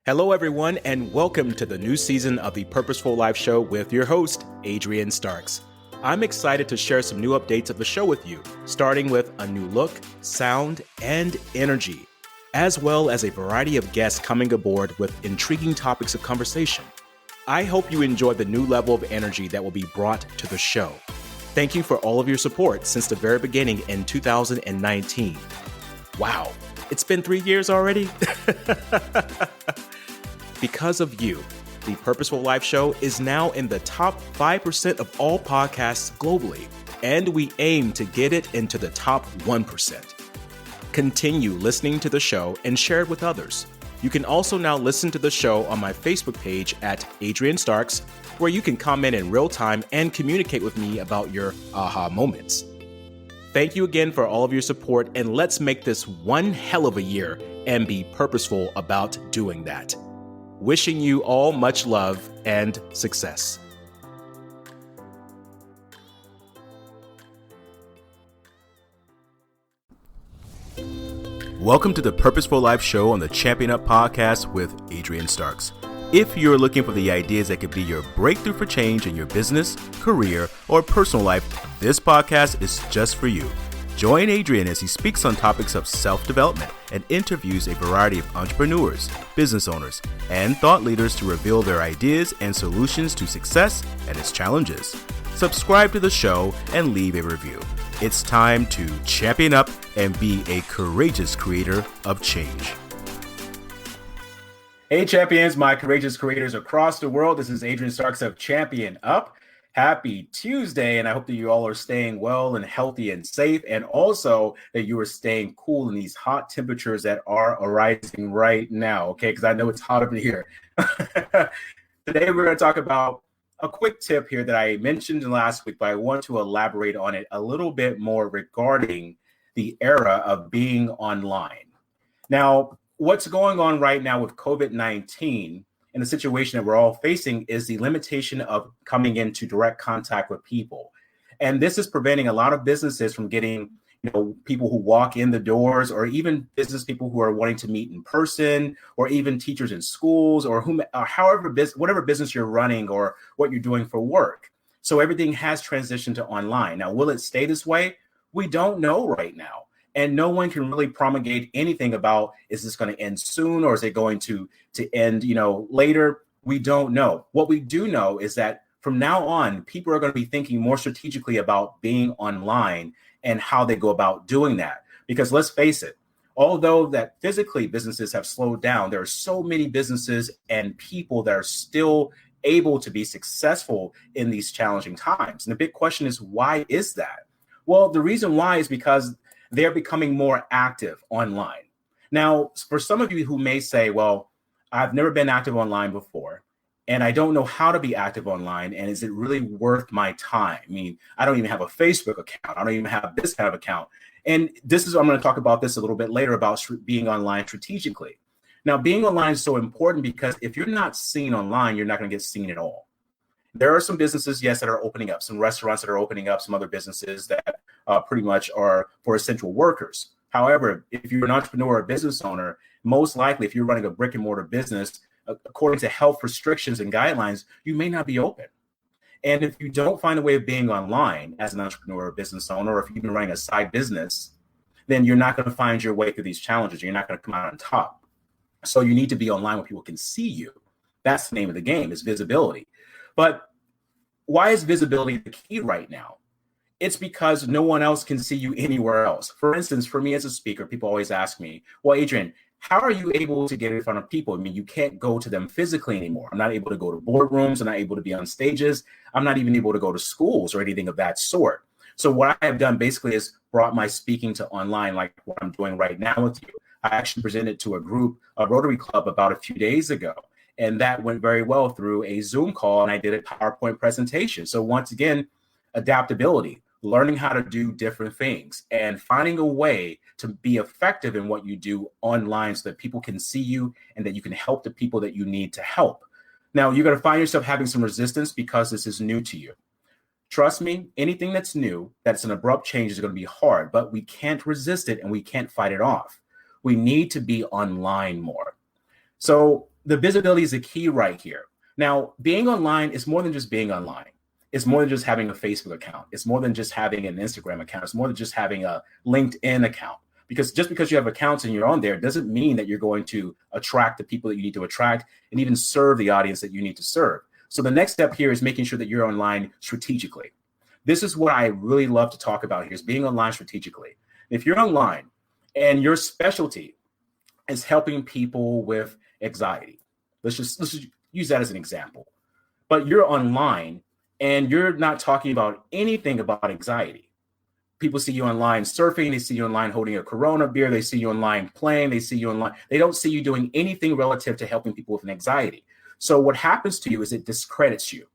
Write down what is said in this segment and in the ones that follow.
Hello, everyone, and welcome to the new season of the Purposeful Life Show with your host, Adrian Starks. I'm excited to share some new updates of the show with you, starting with a new look, sound, and energy, as well as a variety of guests coming aboard with intriguing topics of conversation. I hope you enjoy the new level of energy that will be brought to the show. Thank you for all of your support since the very beginning in 2019. Wow, it's been 3 years already? Because of you, the Purposeful Life Show is now in the top 5% of all podcasts globally, and we aim to get it into the top 1%. Continue listening to the show and share it with others. You can also now listen to the show on my Facebook page at Adrian Starks, where you can comment in real time and communicate with me about your aha moments. Thank you again for all of your support, and let's make this one hell of a year and be purposeful about doing that. Wishing you all much love and success. Welcome to the Purposeful Life Show on the Champion Up podcast with Adrian Starks. If you're looking for the ideas that could be your breakthrough for change in your business, career, or personal life, this podcast is just for you. Join Adrian as he speaks on topics of self-development and interviews a variety of entrepreneurs, business owners, and thought leaders to reveal their ideas and solutions to success and its challenges. Subscribe to the show and leave a review. It's time to champion up and be a courageous creator of change. Hey champions, my courageous creators across the world. This is Adrian Starks of Champion Up. Happy Tuesday, and I hope that you all are staying well and healthy and safe, and also that you are staying cool in these hot temperatures that are arising right now, okay? Because I know it's hot up in here. Today, we're going to talk about a quick tip here that I mentioned last week, but I want to elaborate on it a little bit more regarding the era of being online. Now, what's going on right now with COVID-19 and the situation that we're all facing is the limitation of coming into direct contact with people. And this is preventing a lot of businesses from getting, people who walk in the doors, or even business people who are wanting to meet in person, or even teachers in schools, or whatever business you're running or what you're doing for work. So everything has transitioned to online. Now, will it stay this way? We don't know right now. And no one can really promulgate anything about, is this going to end soon, or is it going to end, later? We don't know. What we do know is that from now on, people are going to be thinking more strategically about being online and how they go about doing that. Because let's face it, although that physically businesses have slowed down, there are so many businesses and people that are still able to be successful in these challenging times. And the big question is, why is that? Well, the reason why is because they're becoming more active online. Now, for some of you who may say, well, I've never been active online before, and I don't know how to be active online, and is it really worth my time? I mean, I don't even have a Facebook account. I don't even have this kind of account. And I'm going to talk about this a little bit later about being online strategically. Now, being online is so important because if you're not seen online, you're not going to get seen at all. There are some businesses, yes, that are opening up, some restaurants that are opening up, some other businesses that pretty much are for essential workers. However, if you're an entrepreneur or a business owner, most likely if you're running a brick and mortar business, according to health restrictions and guidelines, you may not be open. And if you don't find a way of being online as an entrepreneur or business owner, or if you've been running a side business, then you're not going to find your way through these challenges. You're not going to come out on top. So you need to be online where people can see you. That's the name of the game, is visibility. But why is visibility the key right now? It's because no one else can see you anywhere else. For instance, for me as a speaker, people always ask me, well, Adrian, how are you able to get in front of people? I mean, you can't go to them physically anymore. I'm not able to go to boardrooms. I'm not able to be on stages. I'm not even able to go to schools or anything of that sort. So what I have done basically is brought my speaking to online, like what I'm doing right now with you. I actually presented to a group, a Rotary Club, about a few days ago. And that went very well through a Zoom call, and I did a PowerPoint presentation. So once again, adaptability, learning how to do different things and finding a way to be effective in what you do online so that people can see you and that you can help the people that you need to help. Now, you're going to find yourself having some resistance because this is new to you. Trust me, anything that's new, that's an abrupt change, is going to be hard, but we can't resist it and we can't fight it off. We need to be online more. So the visibility is the key right here. Now, being online is more than just being online. It's more than just having a Facebook account. It's more than just having an Instagram account. It's more than just having a LinkedIn account. Because just because you have accounts and you're on there doesn't mean that you're going to attract the people that you need to attract and even serve the audience that you need to serve. So the next step here is making sure that you're online strategically. This is what I really love to talk about here, is being online strategically. If you're online and your specialty is helping people with anxiety, let's just use that as an example. But you're online and you're not talking about anything about anxiety. People see you online surfing, they see you online holding a Corona beer, they see you online playing, they see you online. They don't see you doing anything relative to helping people with an anxiety. So what happens to you is it discredits you.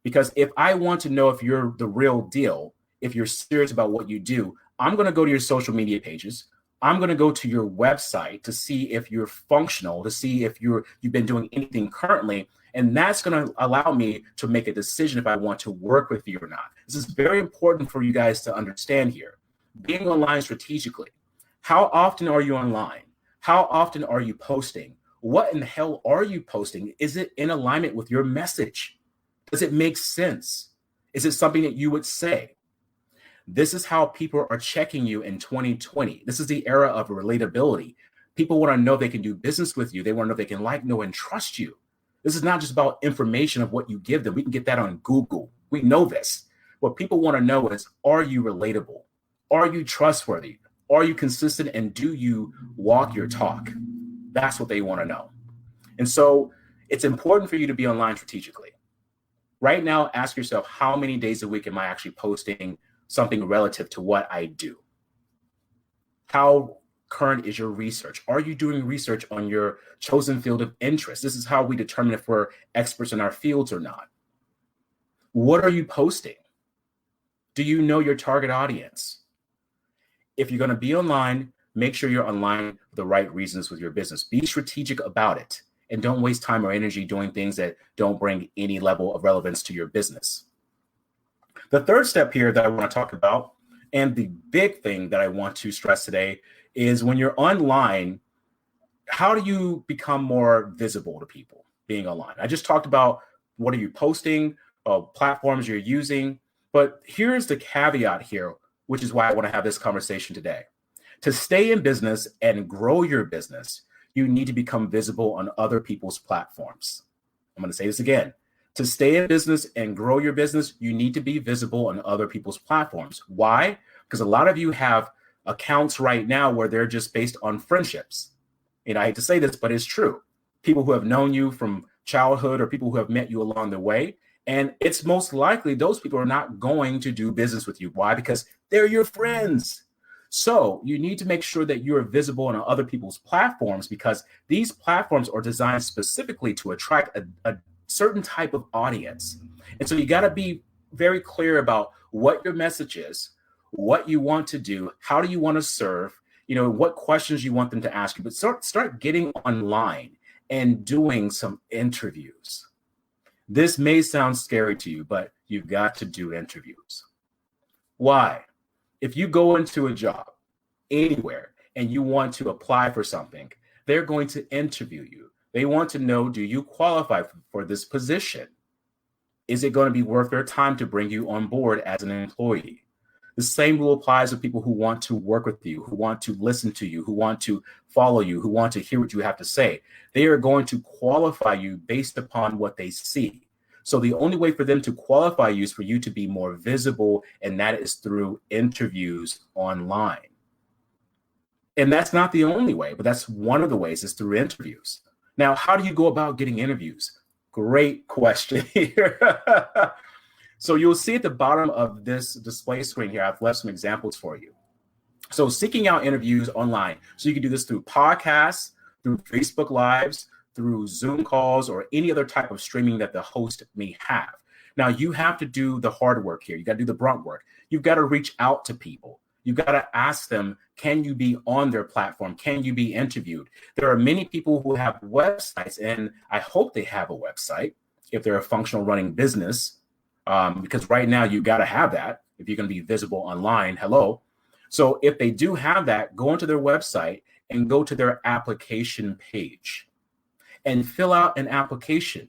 Because if I want to know if you're the real deal, if you're serious about what you do, I'm going to go to your social media pages. I'm going to go to your website to see if you're functional, to see if you've been doing anything currently. And that's going to allow me to make a decision if I want to work with you or not. This is very important for you guys to understand here. Being online strategically. How often are you online? How often are you posting? What in the hell are you posting? Is it in alignment with your message? Does it make sense? Is it something that you would say? This is how people are checking you in 2020. This is the era of relatability. People want to know they can do business with you. They want to know they can like, know, and trust you. This is not just about information of what you give them. We can get that on Google. We know this. What people want to know is, are you relatable? Are you trustworthy? Are you consistent? And do you walk your talk? That's what they want to know. And so it's important for you to be online strategically. Right now, ask yourself, how many days a week am I actually posting something relative to what I do? How current is your research? Are you doing research on your chosen field of interest? This is how we determine if we're experts in our fields or not. What are you posting? Do you know your target audience? If you're going to be online, make sure you're online for the right reasons with your business. Be strategic about it and don't waste time or energy doing things that don't bring any level of relevance to your business. The third step here that I want to talk about, and the big thing that I want to stress today, is when you're online, how do you become more visible to people being online? I just talked about what are you posting, platforms you're using, but here's the caveat here, which is why I want to have this conversation today. To stay in business and grow your business, you need to become visible on other people's platforms. I'm going to say this again. To stay in business and grow your business, you need to be visible on other people's platforms. Why? Because a lot of you have accounts right now where they're just based on friendships. And I hate to say this, but it's true. People who have known you from childhood or people who have met you along the way. And it's most likely those people are not going to do business with you. Why? Because they're your friends. So you need to make sure that you are visible on other people's platforms, because these platforms are designed specifically to attract a certain type of audience. And so you got to be very clear about what your message is, what you want to do, how do you want to serve, what questions you want them to ask you. But start getting online and doing some interviews. This may sound scary to you, but you've got to do interviews. Why? If you go into a job anywhere and you want to apply for something, they're going to interview you. They want to know, do you qualify for this position? Is it going to be worth their time to bring you on board as an employee? The same rule applies to people who want to work with you, who want to listen to you, who want to follow you, who want to hear what you have to say. They are going to qualify you based upon what they see. So the only way for them to qualify you is for you to be more visible, and that is through interviews online. And that's not the only way, but that's one of the ways, is through interviews. Now, how do you go about getting interviews? Great question here. So you'll see at the bottom of this display screen here, I've left some examples for you. So seeking out interviews online. So you can do this through podcasts, through Facebook Lives, through Zoom calls, or any other type of streaming that the host may have. Now, you have to do the hard work here. You got to do the brunt work. You've got to reach out to people. You've got to ask them, can you be on their platform? Can you be interviewed? There are many people who have websites, and I hope they have a website if they're a functional running business, because right now you got to have that if you're going to be visible online. Hello. So if they do have that, go onto their website and go to their application page. and fill out an application.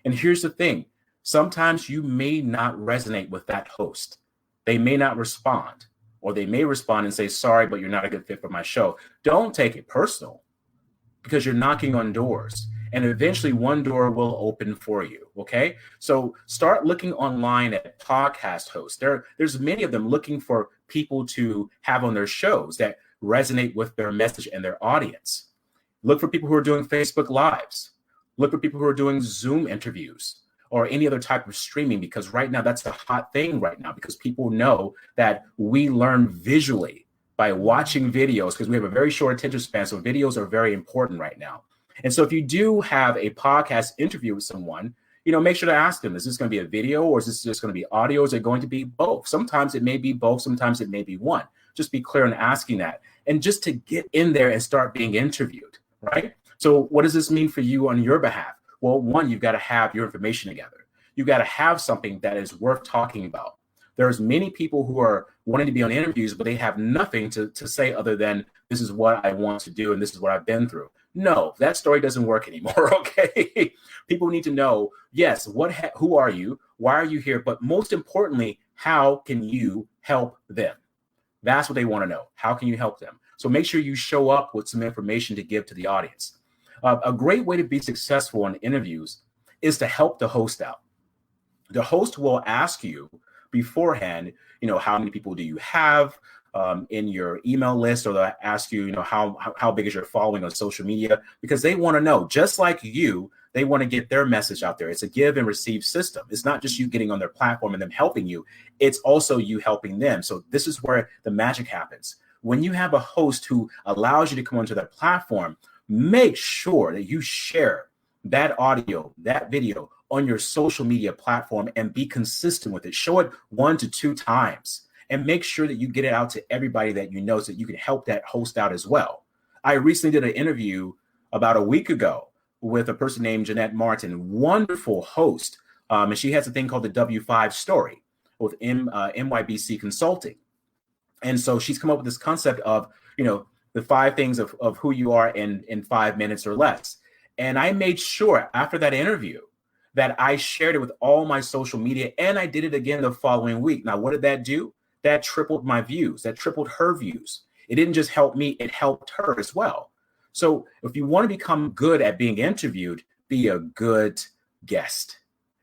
And here's the thing. Sometimes you may not resonate with that host. They may not respond, or they may respond and say, sorry, but you're not a good fit for my show. Don't take it personal, because you're knocking on doors, and eventually one door will open for you. Okay. So start looking online at podcast hosts. There's many of them looking for people to have on their shows that resonate with their message and their audience. Look for people who are doing Facebook Lives. Look for people who are doing Zoom interviews or any other type of streaming, because right now that's the hot thing right now, because people know that we learn visually by watching videos, because we have a very short attention span. So videos are very important right now. And so if you do have a podcast interview with someone, make sure to ask them, is this going to be a video, or is this just going to be audio? Is it going to be both? Sometimes it may be both. Sometimes it may be one. Just be clear in asking that. And just to get in there and start being interviewed, right? So what does this mean for you on your behalf? Well, one, you've got to have your information together. You've got to have something that is worth talking about. There's many people who are wanting to be on interviews, but they have nothing to say other than, this is what I want to do and this is what I've been through. No, that story doesn't work anymore, okay? People need to know, yes, who are you? Why are you here? But most importantly, how can you help them? That's what they want to know. How can you help them? So make sure you show up with some information to give to the audience. A great way to be successful in interviews is to help the host out. The host will ask you beforehand, how many people do you have in your email list, or they'll ask you, how big is your following on social media, because they want to know, just like you, they want to get their message out there. It's a give and receive system. It's not just you getting on their platform and them helping you. It's also you helping them. So this is where the magic happens. When you have a host who allows you to come onto their platform, make sure that you share that audio, that video on your social media platform and be consistent with it. Show it 1 to 2 times and make sure that you get it out to everybody that you know, so that you can help that host out as well. I recently did an interview about a week ago with a person named Jeanette Martin, wonderful host. And she has a thing called the W5 story with MYBC Consulting. And so she's come up with this concept of, the 5 things of who you are in 5 minutes or less. And I made sure after that interview that I shared it with all my social media, and I did it again the following week. Now, what did that do? That tripled my views. That tripled her views. It didn't just help me, it helped her as well. So if you want to become good at being interviewed, be a good guest.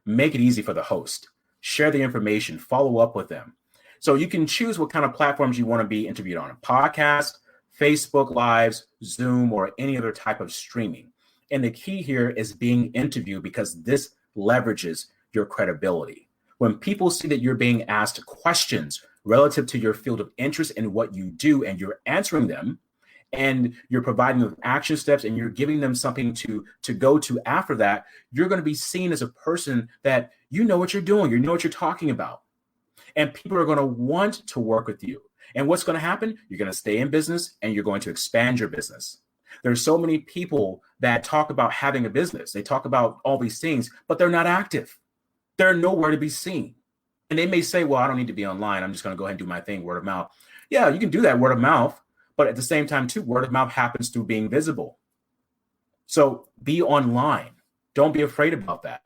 Make it easy for the host. Share the information, follow up with them. So you can choose what kind of platforms you want to be interviewed on: a podcast, Facebook Lives, Zoom, or any other type of streaming. And the key here is being interviewed, because this leverages your credibility. When people see that you're being asked questions relative to your field of interest and what you do, and you're answering them, and you're providing them action steps, and you're giving them something to go to after that, you're going to be seen as a person that you know what you're doing, you know what you're talking about. And people are going to want to work with you. And what's going to happen? You're going to stay in business, and you're going to expand your business. There's so many people that talk about having a business. They talk about all these things, but they're not active. They're nowhere to be seen. And they may say, well, I don't need to be online. I'm just going to go ahead and do my thing, word of mouth. Yeah, you can do that, word of mouth. But at the same time, too, word of mouth happens through being visible. So be online. Don't be afraid about that.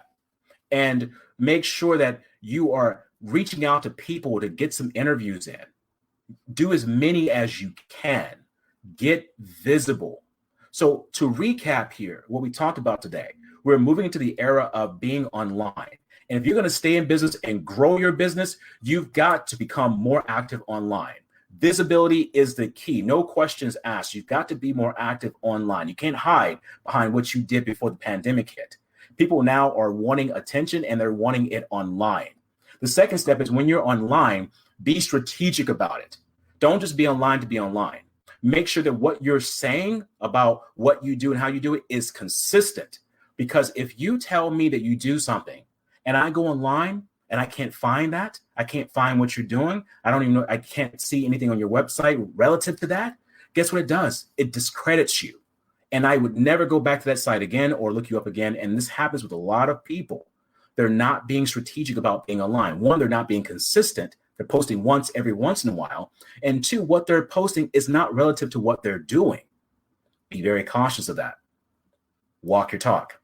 And make sure that you are reaching out to people to get some interviews in. Do as many as you can. Get visible. So to recap here, what we talked about today, we're moving into the era of being online. And if you're going to stay in business and grow your business, you've got to become more active online. Visibility is the key. No questions asked. You've got to be more active online. You can't hide behind what you did before the pandemic hit. People now are wanting attention, and they're wanting it online. The second step is, when you're online, be strategic about it. Don't just be online to be online. Make sure that what you're saying about what you do and how you do it is consistent. Because if you tell me that you do something and I go online and I can't find that, I can't find what you're doing, I don't even know, I can't see anything on your website relative to that, guess what it does? It discredits you. And I would never go back to that site again or look you up again. And this happens with a lot of people. They're not being strategic about being online. One, they're not being consistent. They're posting every once in a while. And 2, what they're posting is not relative to what they're doing. Be very cautious of that. walk your talk.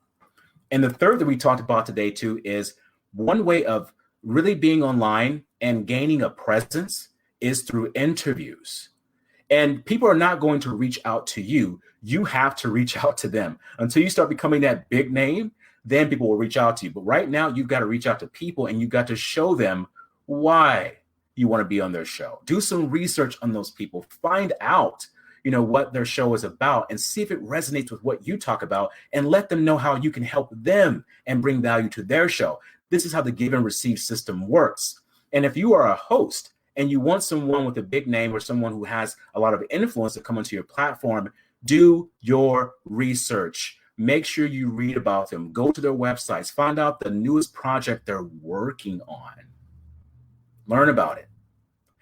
And the third that we talked about today too is one way of really being online and gaining a presence is through interviews. And people are not going to reach out to you. You have to reach out to them. Until you start becoming that big name, then people will reach out to you. But right now, you've got to reach out to people and you've got to show them why you want to be on their show. Do some research on those people. Find out, what their show is about and see if it resonates with what you talk about and let them know how you can help them and bring value to their show. This is how the give and receive system works. And if you are a host and you want someone with a big name or someone who has a lot of influence to come onto your platform, do your research. Make sure you read about them. Go to their websites. Find out the newest project they're working on. Learn about it.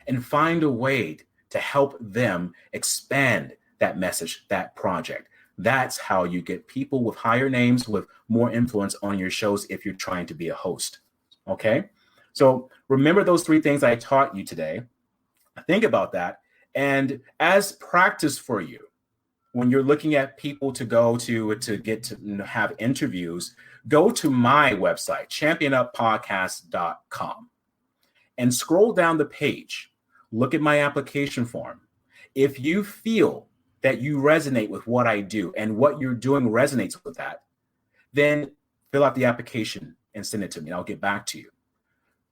And find a way to help them expand that message, that project. That's how you get people with higher names, with more influence on your shows if you're trying to be a host. Okay? So remember those 3 things I taught you today. Think about that. And as practice for you, when you're looking at people to go to get to have interviews, go to my website, championuppodcast.com, and scroll down the page. Look at my application form. If you feel that you resonate with what I do and what you're doing resonates with that, then fill out the application and send it to me, and I'll get back to you.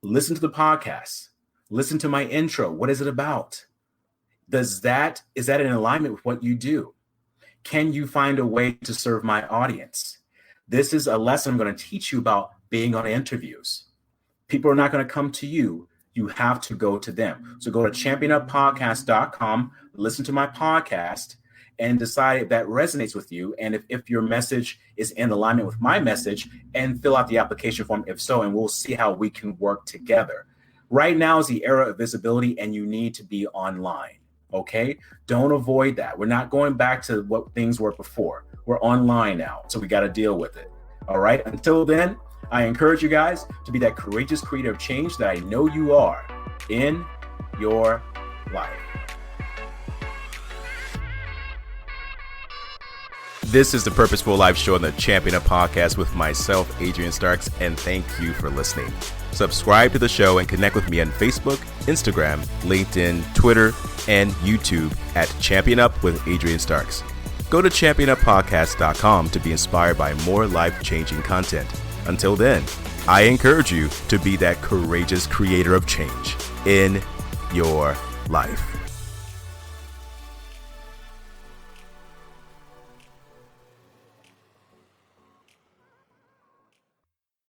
Listen to the podcast. Listen to my intro. What is it about? Is that in alignment with what you do? Can you find a way to serve my audience? This is a lesson I'm going to teach you about being on interviews. People are not going to come to you. You have to go to them. So go to championuppodcast.com, listen to my podcast, and decide if that resonates with you. And if your message is in alignment with my message, and fill out the application form if so, and we'll see how we can work together. Right now is the era of visibility, and you need to be online. Okay? Don't avoid that. We're not going back to what things were before. We're online now, so we got to deal with it. All right? Until then, I encourage you guys to be that courageous creator of change that I know you are in your life. This is the Purposeful Life Show on the Champion Up Podcast with myself, Adrian Starks, and thank you for listening. Subscribe to the show and connect with me on Facebook, Instagram, LinkedIn, Twitter, and YouTube at Champion Up with Adrian Starks. Go to championuppodcast.com to be inspired by more life-changing content. Until then, I encourage you to be that courageous creator of change in your life.